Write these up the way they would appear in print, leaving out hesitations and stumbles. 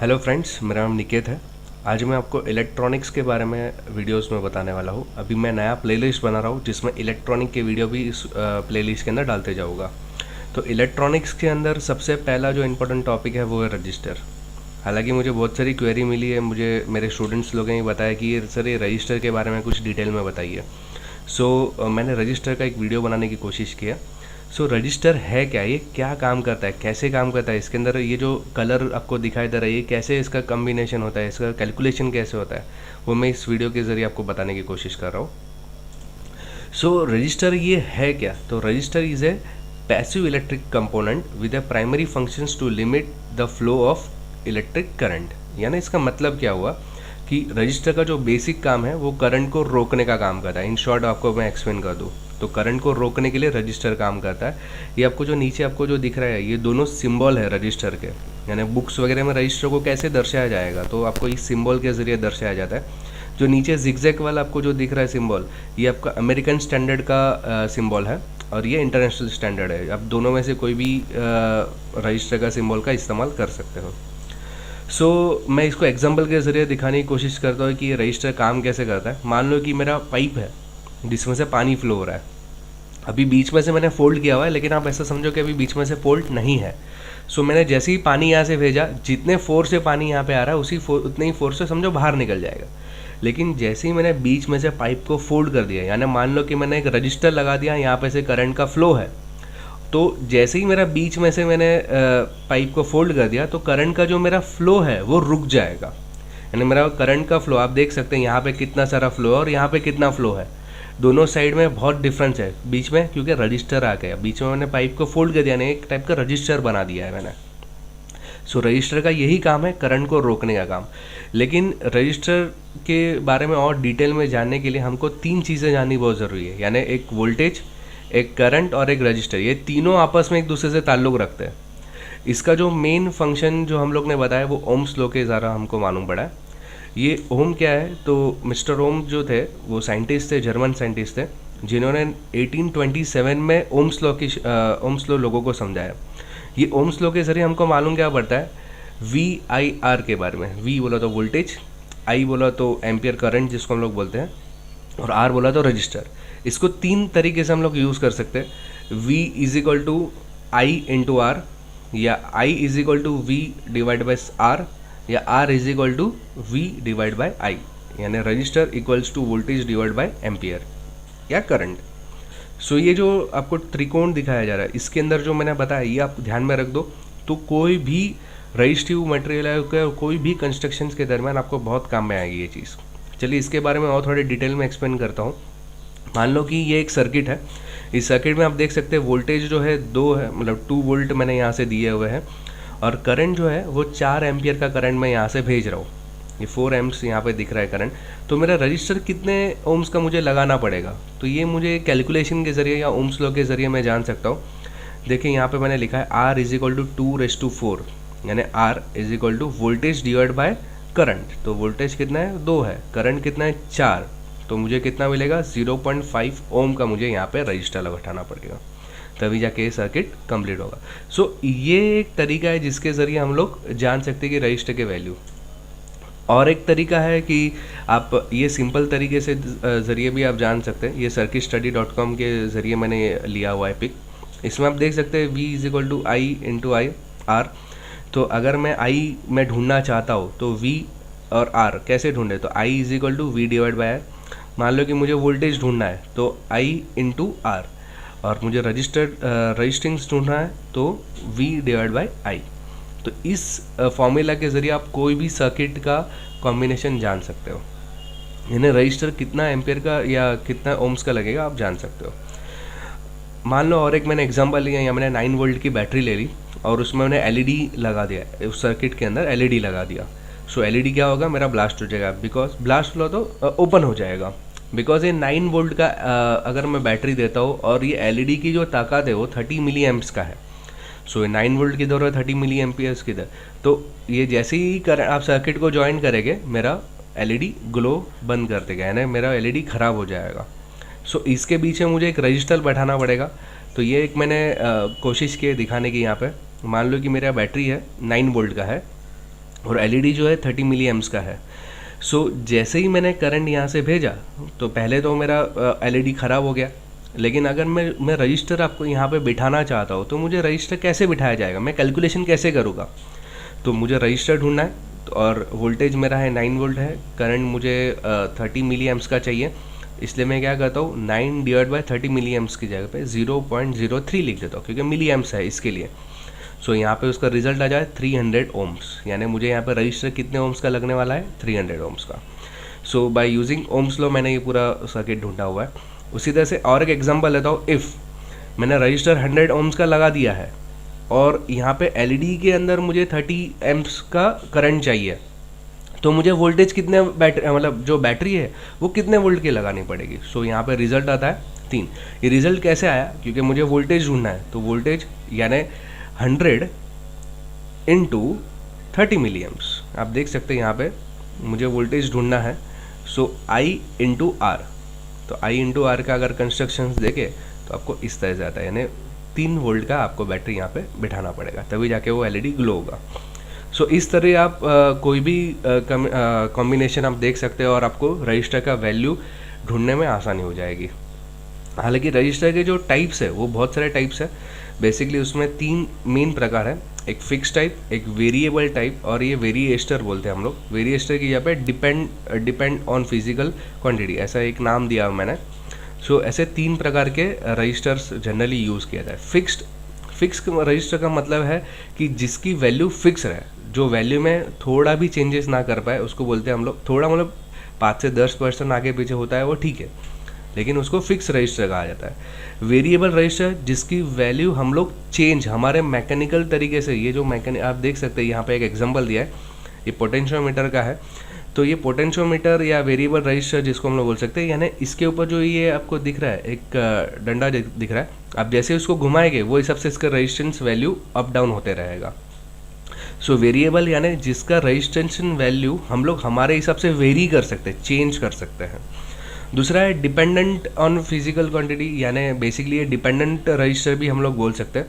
Hello friends, मेरा नाम निकेत है। आज मैं आपको इलेक्ट्रॉनिक्स के बारे में वीडियोस में बताने वाला हूँ। अभी मैं नया प्लेलिस्ट बना रहा हूँ जिसमें इलेक्ट्रॉनिक के वीडियो भी इस प्लेलिस्ट के अंदर डालते जाऊँगा। तो इलेक्ट्रॉनिक्स के अंदर सबसे पहला जो इम्पोर्टेंट टॉपिक है वो है रजिस्टर। हालांकि मुझे बहुत सारी क्वेरी मिली है, मुझे मेरे स्टूडेंट्स लोगों ने बताया कि सर ये रजिस्टर के बारे में कुछ डिटेल में बताइए। मैंने रजिस्टर का एक वीडियो बनाने की कोशिश किया। रजिस्टर है क्या, ये क्या काम करता है, कैसे काम करता है, इसके अंदर ये जो कलर आपको दिखाई दे रहा है ये कैसे इसका कम्बिनेशन होता है, इसका कैलकुलेशन कैसे होता है, वो मैं इस वीडियो के ज़रिए आपको बताने की कोशिश कर रहा हूँ। रजिस्टर ये है क्या? तो resistor is a passive electric component with a primary functions to limit the flow of electric current. यानी इसका मतलब क्या हुआ कि रजिस्टर का जो बेसिक काम है वो करंट को रोकने का काम करता है। इन शॉर्ट आपको मैं एक्सप्लेन कर दूँ तो करंट को रोकने के लिए रजिस्टर काम करता है। ये आपको जो नीचे आपको जो दिख रहा है ये दोनों सिंबल है रजिस्टर के। यानी बुक्स वगैरह में रजिस्टर को कैसे दर्शाया जाएगा तो आपको इस सिंबल के ज़रिए दर्शाया जाता है। जो नीचे जिगजैग वाला आपको जो दिख रहा है सिंबल, ये आपका अमेरिकन स्टैंडर्ड का सिंबल है और ये इंटरनेशनल स्टैंडर्ड है। आप दोनों में से कोई भी रजिस्टर का सिंबल का इस्तेमाल कर सकते हो। मैं इसको एग्जाम्पल के ज़रिए दिखाने की कोशिश करता हूँ कि ये रजिस्टर काम कैसे करता है। मान लो कि मेरा पाइप है जिसमें से पानी फ्लो हो रहा है। अभी बीच में से मैंने फोल्ड किया हुआ है, लेकिन आप ऐसा समझो कि अभी बीच में से फोल्ड नहीं है। मैंने जैसे ही पानी यहाँ से भेजा, जितने फोर्स से पानी यहाँ पे आ रहा है उतने ही फोर्स से समझो बाहर निकल जाएगा। लेकिन जैसे ही मैंने बीच में से पाइप को फोल्ड कर दिया, यानी मान लो कि मैंने एक रजिस्टर लगा दिया, यहाँ पे से करंट का फ्लो है, तो जैसे ही मेरा बीच में से मैंने पाइप को फोल्ड कर दिया तो करंट का जो मेरा फ्लो है वो रुक जाएगा। यानी मेरा करंट का फ्लो आप देख सकते हैं यहाँ पे कितना सारा फ्लो है और यहाँ पे कितना फ्लो है। दोनों साइड में बहुत डिफरेंस है बीच में, क्योंकि रजिस्टर आ गया बीच में। मैंने पाइप को फोल्ड कर दिया, यानी एक टाइप का रजिस्टर बना दिया है मैंने। रजिस्टर का यही काम है, करंट को रोकने का काम। लेकिन रजिस्टर के बारे में और डिटेल में जानने के लिए हमको 3 चीज़ें जाननी बहुत ज़रूरी है। यानी एक वोल्टेज, एक करंट और एक रजिस्टर, ये तीनों आपस में एक दूसरे से ताल्लुक़ रखते हैं। इसका जो मेन फंक्शन जो हम लोग ने बताया वो ओम्स लॉ के ज़रा हमको मालूम पड़ा है। ये ओम क्या है? तो मिस्टर ओम जो थे वो साइंटिस्ट थे, जर्मन साइंटिस्ट थे, जिन्होंने 1827 में ओम्स लॉ लोगों को समझाया। ये ओम्स लॉ के ज़रिए हमको मालूम क्या पड़ता है, VIR के बारे में। V बोला तो वोल्टेज, I बोला तो एम्पियर करंट जिसको हम लोग बोलते हैं, और R बोला तो रजिस्टर। इसको 3 तरीके से हम लोग यूज़ कर सकते हैं। V = I × R, या I = V / R, या R = V/I। यानी resistor equals to voltage divide by ampere या करंट। ये जो आपको त्रिकोण दिखाया जा रहा है, इसके अंदर जो मैंने बताया ये आप ध्यान में रख दो। तो कोई भी रजिस्टिव मटेरियल है, कोई भी कंस्ट्रक्शन के दरमियान आपको बहुत काम में आएगी ये चीज़। चलिए इसके बारे में और थोड़े डिटेल में एक्सप्लेन करता हूँ। मान लो कि ये एक सर्किट है। इस सर्किट में आप देख सकते हैं वोल्टेज जो है 2 है, मतलब 2 वोल्ट मैंने यहाँ से दिए हुए हैं, और करंट जो है वो 4 एम्पियर का करंट मैं यहाँ से भेज रहा हूँ। ये 4 एम्प्स यहाँ पे दिख रहा है करंट। तो मेरा रजिस्टर कितने ओम्स का मुझे लगाना पड़ेगा, तो ये मुझे कैलकुलेशन के ज़रिए या ओम्स लॉ के ज़रिए मैं जान सकता हूँ। देखिए यहाँ पे मैंने लिखा है R = 2⁴, यानी R = voltage divide by current. तो वोल्टेज कितना है 2 है, करंट कितना है 4, तो मुझे कितना मिलेगा 0.5 ओम का मुझे यहाँ पे रजिस्टर लगाना पड़ेगा, तभी जाके ये सर्किट कंप्लीट होगा। ये एक तरीका है जिसके ज़रिए हम लोग जान सकते हैं कि रजिस्टर के वैल्यू। और एक तरीका है कि आप ये सिंपल तरीके से ज़रिए भी आप जान सकते हैं। ये circuitstudy.com के ज़रिए मैंने लिया हुआ है पिक। इसमें आप देख सकते हैं V = I × R। तो अगर मैं I में ढूंढना चाहता हूँ तो V और R कैसे ढूंढे, तो I = V/R। मान लो कि मुझे वोल्टेज ढूंढना है तो I × R, और मुझे रजिस्टेंस ढूंढना है तो V/I। तो इस फॉर्मूला के ज़रिए आप कोई भी सर्किट का कॉम्बिनेशन जान सकते हो। यानी रजिस्टर कितना एम्पियर का या कितना ओम्स का लगेगा आप जान सकते हो। मान लो और एक मैंने एग्जांपल लिया, या मैंने 9 वोल्ट की बैटरी ले ली और उसमें मैंने LED लगा दिया, उस सर्किट के अंदर LED लगा दिया। LED क्या होगा, मेरा ब्लास्ट हो जाएगा, बिकॉज ब्लास्ट हुआ तो ओपन हो जाएगा। बिकॉज ये 9 वोल्ट का अगर मैं बैटरी देता हूँ और ये LED की जो ताकत है वो 30 मिली एम्प्स का है। ये 9 वोल्ट किधर है, 30 मिली एम्पियर्स किधर, तो ये जैसे ही आप सर्किट को ज्वाइन करेंगे मेरा LED ग्लो बंद कर देगा, यानी मेरा LED ख़राब हो जाएगा। इसके पीछे मुझे एक रजिस्टर बैठाना पड़ेगा। तो ये एक मैंने कोशिश की दिखाने की। यहाँ पे मान लो कि मेरा बैटरी है 9 वोल्ट का है, और एलईडी जो है 30 मिली एम्प्स का है। सो जैसे ही मैंने करंट यहाँ से भेजा तो पहले तो मेरा एलईडी ख़राब हो गया, लेकिन अगर मैं रजिस्टर आपको यहाँ पे बिठाना चाहता हूँ तो मुझे रजिस्टर कैसे बिठाया जाएगा, मैं कैलकुलेशन कैसे करूँगा। तो मुझे रजिस्टर ढूंढना है और वोल्टेज मेरा है 9 वोल्ट है, करंट मुझे 30 मिली एम्प्स का चाहिए, इसलिए मैं क्या करता हूँ 9 डिवाइड बाय 30 मिली एम्प्स की जगह पे 0.03 लिख देता हूँ क्योंकि मिली एम्प्स है इसके लिए। सो यहाँ पे उसका रिजल्ट आ जाए 300 ओम्स, यानी मुझे यहाँ पे रजिस्टर कितने ओम्स का लगने वाला है, 300 ओम्स का। सो बाय यूजिंग ओम्स लॉ मैंने ये पूरा सर्किट ढूंढा हुआ है। उसी तरह से और एक एग्जांपल लेता हूँ, इफ़ मैंने रजिस्टर 100 ओम्स का लगा दिया है और यहाँ पे एलईडी के अंदर मुझे 30 एम्प्स का करंट चाहिए, तो मुझे वोल्टेज कितने मतलब जो बैटरी है वो कितने वोल्ट की लगानी पड़ेगी। सो यहाँ पे रिजल्ट आता है 3। ये रिजल्ट कैसे आया, क्योंकि मुझे वोल्टेज ढूंढना है, तो वोल्टेज यानी 100 इंटू 30 मिली एम्प्स। आप देख सकते हैं यहाँ पे मुझे वोल्टेज ढूंढना है। सो आई इंटू आर, तो आई इंटू आर का अगर कंस्ट्रक्शंस देखे तो आपको इस तरह से आता है, यानी 3 वोल्ट का आपको बैटरी यहाँ पे बिठाना पड़ेगा, तभी जाके वो एलईडी ग्लो होगा। सो इस तरह आप कोई भी कॉम्बिनेशन आप देख सकते हो और आपको रजिस्टर का वैल्यू ढूंढने में आसानी हो जाएगी। हालांकि रजिस्टर के जो टाइप्स है वो बहुत सारे टाइप्स है, बेसिकली उसमें 3 मेन प्रकार है, एक फिक्स टाइप, एक वेरिएबल टाइप और ये वेरिएस्टर बोलते हैं हम लोग। वेरिएस्टर की जगह पे डिपेंड ऑन फिजिकल क्वांटिटी, ऐसा एक नाम दिया मैंने। सो ऐसे 3 प्रकार के रजिस्टर्स जनरली यूज़ किया जाए। फिक्स रजिस्टर का मतलब है कि जिसकी वैल्यू फिक्स रहे, जो वैल्यू में थोड़ा भी चेंजेस ना कर पाए उसको बोलते हैं हम लोग, थोड़ा मतलब 5 से 10% आगे पीछे होता है वो ठीक है, लेकिन उसको फिक्स रजिस्टर कहा जाता है। वेरिएबल रजिस्टर जिसकी वैल्यू हम लोग चेंज हमारे मैकेनिकल तरीके से, ये जो आप देख सकते हैं यहाँ पे एक एग्जांपल दिया है, ये पोटेंशियोमीटर का है, तो ये पोटेंशियोमीटर या वेरिएबल रजिस्टर जिसको हम लोग बोल सकते हैं, यानी इसके ऊपर जो ये आपको दिख रहा है एक डंडा दिख रहा है, आप जैसे उसको घुमाएंगे वो हिसाब से इसका रेजिस्टेंस वैल्यू अप डाउन होते रहेगा। सो वेरिएबल यानी जिसका रेजिस्टेंस वैल्यू हम लोग हमारे हिसाब से वेरी कर सकते हैं, चेंज कर सकते हैं। दूसरा है डिपेंडेंट ऑन फिजिकल क्वांटिटी, यानी बेसिकली ये डिपेंडेंट रजिस्टर भी हम लोग बोल सकते हैं।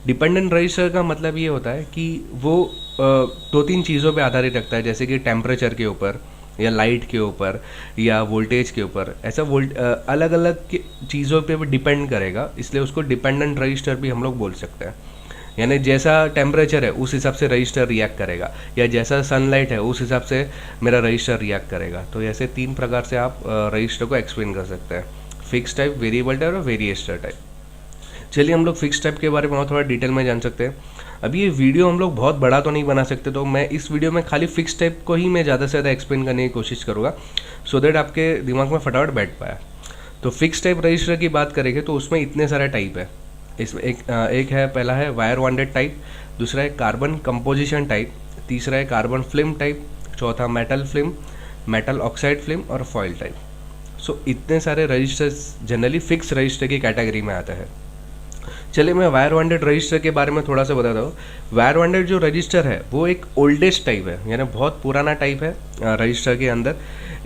डिपेंडेंट रजिस्टर का मतलब ये होता है कि वो 2-3 चीज़ों पे आधारित रखता है, जैसे कि टेम्परेचर के ऊपर या लाइट के ऊपर या वोल्टेज के ऊपर, ऐसा अलग अलग चीज़ों पे डिपेंड करेगा, इसलिए उसको डिपेंडेंट रजिस्टर भी हम लोग बोल सकते हैं। यानी जैसा टेम्परेचर है उस हिसाब से रजिस्टर रिएक्ट करेगा, या जैसा सनलाइट है उस हिसाब से मेरा रजिस्टर रिएक्ट करेगा। तो ऐसे 3 प्रकार से आप रजिस्टर को एक्सप्लेन कर सकते हैं, फिक्स टाइप, वेरिएबल टाइप और वेरिएस्टर टाइप। चलिए हम लोग फिक्स टाइप के बारे में और थोड़ा डिटेल में जान सकते हैं। अभी ये वीडियो हम लोग बहुत बड़ा तो नहीं बना सकते, तो मैं इस वीडियो में खाली फिक्स टाइप को ही मैं ज़्यादा से ज़्यादा एक्सप्लेन करने की कोशिश करूँगा, सो दैट आपके दिमाग में फटाफट बैठ पाया। तो फिक्स टाइप रजिस्टर की बात करेंगे तो उसमें इतने सारे टाइप है। इसमें एक है, पहला है वायर बॉन्डेड टाइप, दूसरा है कार्बन कंपोजिशन टाइप, तीसरा है कार्बन फिल्म टाइप, चौथा metal film, metal oxide film और फॉइल टाइप। सो इतने सारे रजिस्टर्स जनरली फिक्स रजिस्टर की कैटेगरी में आते हैं। चलिए मैं वायर बॉन्डेड रजिस्टर के बारे में थोड़ा सा बताता हूँ। वायर बॉन्डेड जो रजिस्टर है वो एक ओल्डेस्ट टाइप है, यानी बहुत पुराना टाइप है रजिस्टर के अंदर।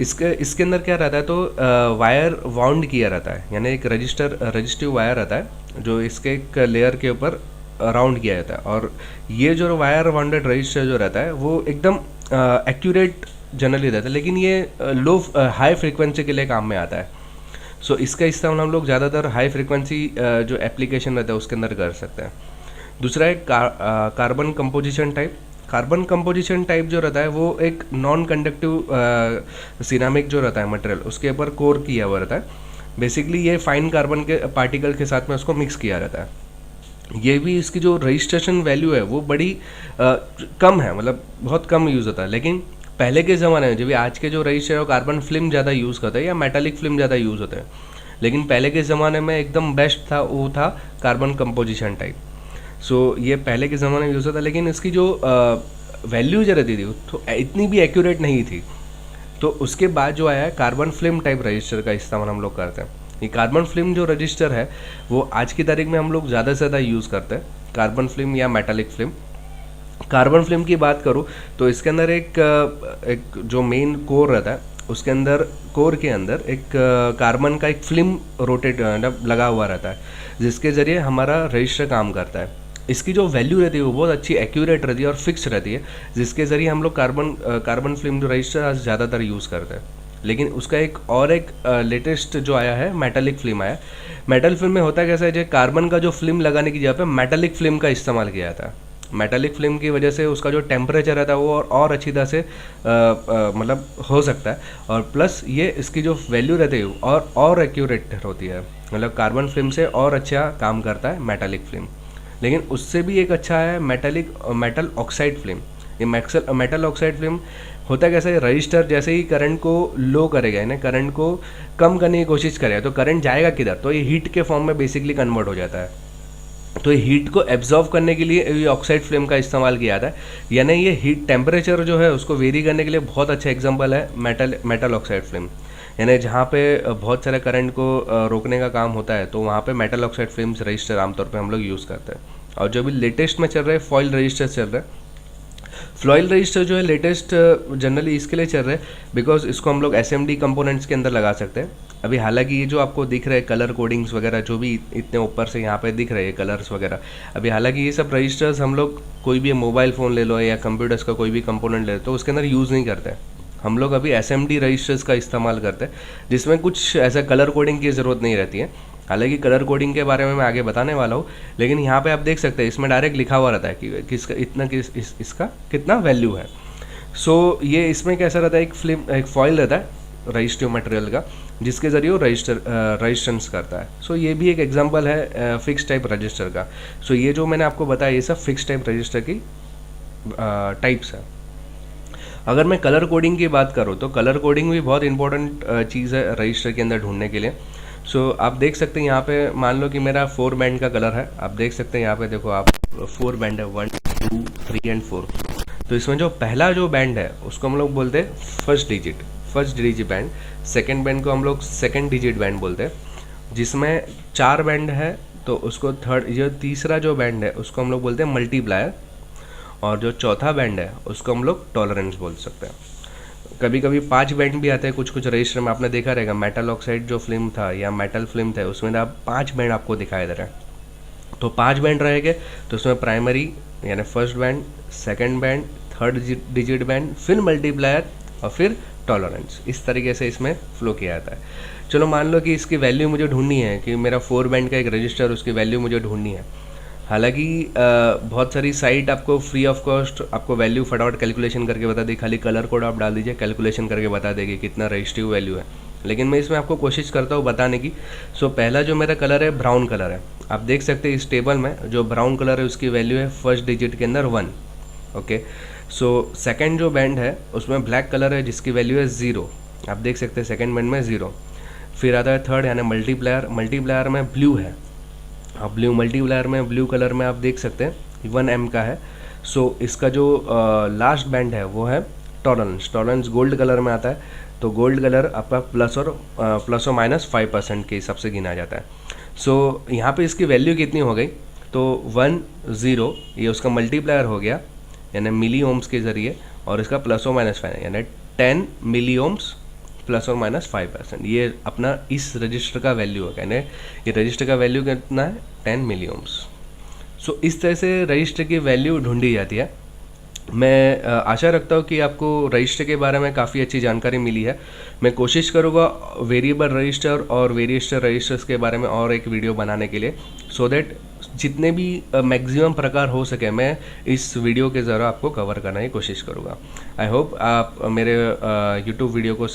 इसके अंदर क्या रहता है, तो वायर वाउंड किया रहता है, यानी एक रजिस्टिव वायर रहता है जो इसके एक लेयर के ऊपर राउंड किया जाता है। और ये जो वायर बाउंडेड रजिस्टर जो रहता है वो एकदम एक्यूरेट जनरली रहता है, लेकिन ये हाई फ्रीक्वेंसी के लिए काम में आता है। सो इसका इस्तेमाल हम लोग ज़्यादातर हाई फ्रीक्वेंसी जो एप्लीकेशन रहता है उसके अंदर कर सकते हैं। दूसरा है carbon composition type. Carbon composition type जो रहता है वो एक नॉन कंडक्टिव सिरामिक जो रहता है मटेरियल, उसके ऊपर कोर किया हुआ रहता है। बेसिकली ये फाइन कार्बन के पार्टिकल के साथ में उसको मिक्स किया रहता है। ये भी इसकी जो रजिस्ट्रेशन वैल्यू है वो बड़ी कम है, मतलब बहुत कम यूज़ होता है। लेकिन पहले के ज़माने में, जब भी आज के जो रजिस्टर है वो कार्बन फिल्म ज़्यादा यूज़ करते हैं या मेटालिक फिल्म ज़्यादा यूज़ होते हैं, लेकिन पहले के ज़माने में एकदम बेस्ट था वो था कार्बन कंपोजिशन टाइप। सो ये पहले के ज़माने में यूज़ होता, लेकिन इसकी जो वैल्यू जो रहती थी तो इतनी भी एक्यूरेट नहीं थी। तो उसके बाद जो आया है कार्बन फिल्म टाइप रजिस्टर का इस्तेमाल हम लोग करते हैं। ये कार्बन फिल्म जो रजिस्टर है वो आज की तारीख में हम लोग ज़्यादा से ज़्यादा यूज़ करते हैं, कार्बन फिल्म या मेटालिक फिल्म। कार्बन फिल्म की बात करूँ तो इसके अंदर एक जो मेन कोर रहता है, उसके अंदर कोर के अंदर एक कार्बन का एक फिल्म रोटेट लगा हुआ रहता है, जिसके ज़रिए हमारा रजिस्टर काम करता है। इसकी जो वैल्यू रहती है वो बहुत अच्छी एक्यूरेट रहती है और फिक्स रहती है, जिसके ज़रिए हम लोग कार्बन फिल्म जो रजिस्टर आज ज़्यादातर यूज़ करते हैं। लेकिन उसका एक लेटेस्ट जो आया है मेटालिक फिल्म आया। मेटल फिल्म में होता कैसा है, जो कार्बन का जो फिल्म लगाने की जगह पे मेटालिक फिल्म का इस्तेमाल किया जाता है। मेटालिक फिल्म की वजह से उसका जो टेम्परेचर रहता है वो और अच्छी तरह से मतलब हो सकता है, और प्लस ये इसकी जो वैल्यू रहती है और एक्यूरेट होती है, मतलब कार्बन फिल्म से और अच्छा काम करता है मेटालिक फिल्म। लेकिन उससे भी एक अच्छा है मेटल ऑक्साइड फिल्म। ये मेटल ऑक्साइड फिल्म होता कैसा है, रजिस्टर जैसे ही करंट को लो करेगा, यानी करंट को कम करने की कोशिश करेगा, तो करंट जाएगा किधर, तो ये हीट के फॉर्म में बेसिकली कन्वर्ट हो जाता है। तो ये हीट को एब्जॉर्व करने के लिए ये ऑक्साइड फ्लेम का इस्तेमाल किया जाता है। यानी ये हीट टेम्परेचर जो है उसको वेरी करने के लिए बहुत अच्छा एग्जांपल है मेटल ऑक्साइड फ्लेम। यानी जहाँ पे बहुत सारे करंट को रोकने का काम होता है, तो वहाँ पे मेटल ऑक्साइड फ्लेम्स रजिस्टर आमतौर पे हम लोग यूज़ करते हैं। और जो भी लेटेस्ट में चल रहा है फॉइल रजिस्टर चल रहा है। फ्लॉइल रजिस्टर जो है लेटेस्ट जनरली इसके लिए चल रहा है बिकॉज इसको हम लोग SMD कंपोनेंट्स के अंदर लगा सकते हैं। अभी हालांकि ये जो आपको दिख रहे हैं कलर कोडिंग्स वगैरह जो भी इतने ऊपर से यहाँ पे दिख रहे हैं कलर्स वगैरह, अभी हालांकि ये सब रजिस्टर्स हम लोग कोई भी मोबाइल फ़ोन ले लो या कंप्यूटर्स का कोई भी कंपोनेंट ले लो तो उसके अंदर यूज़ नहीं करते। हम लोग अभी SMD रजिस्टर्स का इस्तेमाल करते हैं, जिसमें कुछ ऐसा कलर कोडिंग की ज़रूरत नहीं रहती है। हालांकि कलर कोडिंग के बारे में मैं आगे बताने वाला हूँ, लेकिन यहाँ पे आप देख सकते हैं इसमें डायरेक्ट लिखा हुआ रहता है कि इसका कितना वैल्यू है। सो ये इसमें कैसा रहता है, एक फॉइल रहता है रजिस्टिव मटेरियल का, जिसके ज़रिए वो रजिस्टेंस करता है। सो ये भी एक एग्जांपल है फिक्स टाइप रजिस्टर का। सो ये जो मैंने आपको बताया ये सब फिक्स टाइप रजिस्टर की टाइप्स है। अगर मैं कलर कोडिंग की बात करूँ तो कलर कोडिंग भी बहुत इंपॉर्टेंट चीज़ है रजिस्टर के अंदर ढूंढने के लिए। सो आप देख सकते हैं यहाँ पे मान लो कि मेरा 4 बैंड का कलर है। आप देख सकते हैं यहाँ पे देखो आप 4 बैंड है 1 2 3 एंड 4। तो इसमें जो पहला जो बैंड है उसको हम लोग बोलते हैं first digit band. Second band को हम लोग सेकंड डिजिट बैंड बोलते हैं। जिसमें 4 बैंड है तो उसको तीसरा जो बैंड है उसको हम लोग बोलते हैं मल्टीप्लायर, और जो चौथा बैंड है उसको हम लोग टॉलरेंस बोल सकते हैं। कभी कभी 5 बैंड भी आते हैं कुछ रजिस्टर में, आपने देखा रहेगा मेटल ऑक्साइड जो फिल्म था या मेटल फिल्म था उसमें आप 5 बैंड आपको दिखाई दे रहा है। तो 5 बैंड रहेंगे तो उसमें प्राइमरी यानी first band, second band, third digit band, फिर मल्टीप्लायर और फिर टॉलरेंस। इस तरीके से इसमें फ्लो किया जाता है। चलो मान लो कि इसकी वैल्यू मुझे ढूंढनी है कि मेरा 4 बैंड का एक रजिस्टर उसकी वैल्यू मुझे ढूंढनी है। हालांकि बहुत सारी साइट आपको फ्री ऑफ कॉस्ट आपको वैल्यू फटाफट कैलकुलेशन करके बता देगी, खाली कलर कोड आप डाल दीजिए कैलकुलेशन करके बता देगी कितना रजिस्टिव वैल्यू है। लेकिन मैं इसमें आपको कोशिश करता हूँ बताने की। सो पहला जो मेरा कलर है ब्राउन कलर है। आप देख सकते हैं इस टेबल में जो ब्राउन कलर है उसकी वैल्यू है फर्स्ट डिजिट के अंदर 1। ओके, सो सेकेंड जो बैंड है उसमें ब्लैक कलर है जिसकी वैल्यू है 0। आप देख सकते हैं सेकेंड बैंड में 0। फिर आता है थर्ड यानी मल्टीप्लायर में ब्लू है। अब मल्टीप्लायर में ब्लू कलर में आप देख सकते हैं 1M का है। सो इसका जो लास्ट बैंड है वो है टॉलरेंस गोल्ड कलर में आता है। तो गोल्ड कलर आपका प्लस और माइनस 5% के हिसाब से गिना जाता है। सो यहाँ पे इसकी वैल्यू कितनी हो गई, तो 1 0 ये उसका मल्टीप्लायर हो गया यानी मिली ओम्स के ज़रिए, और इसका प्लस और माइनस 5 यानी 10 मिली ओम्स प्लस और माइनस 5%। ये अपना इस रजिस्टर का वैल्यू है, यानी ये रजिस्टर का वैल्यू कितना है 10 मिली ओम्स। सो इस तरह से रजिस्टर की वैल्यू ढूंढी जाती है। मैं आशा रखता हूँ कि आपको रजिस्टर के बारे में काफ़ी अच्छी जानकारी मिली है। मैं कोशिश करूँगा वेरिएबल रजिस्टर और वेरिएस्टर रजिस्टर्स के बारे में और एक वीडियो बनाने के लिए, सो दैट जितने भी मैक्सिमम प्रकार हो सके मैं इस वीडियो के ज़रिए आपको कवर करने की कोशिश करूँगा। आई होप आप मेरे यूट्यूब वीडियो को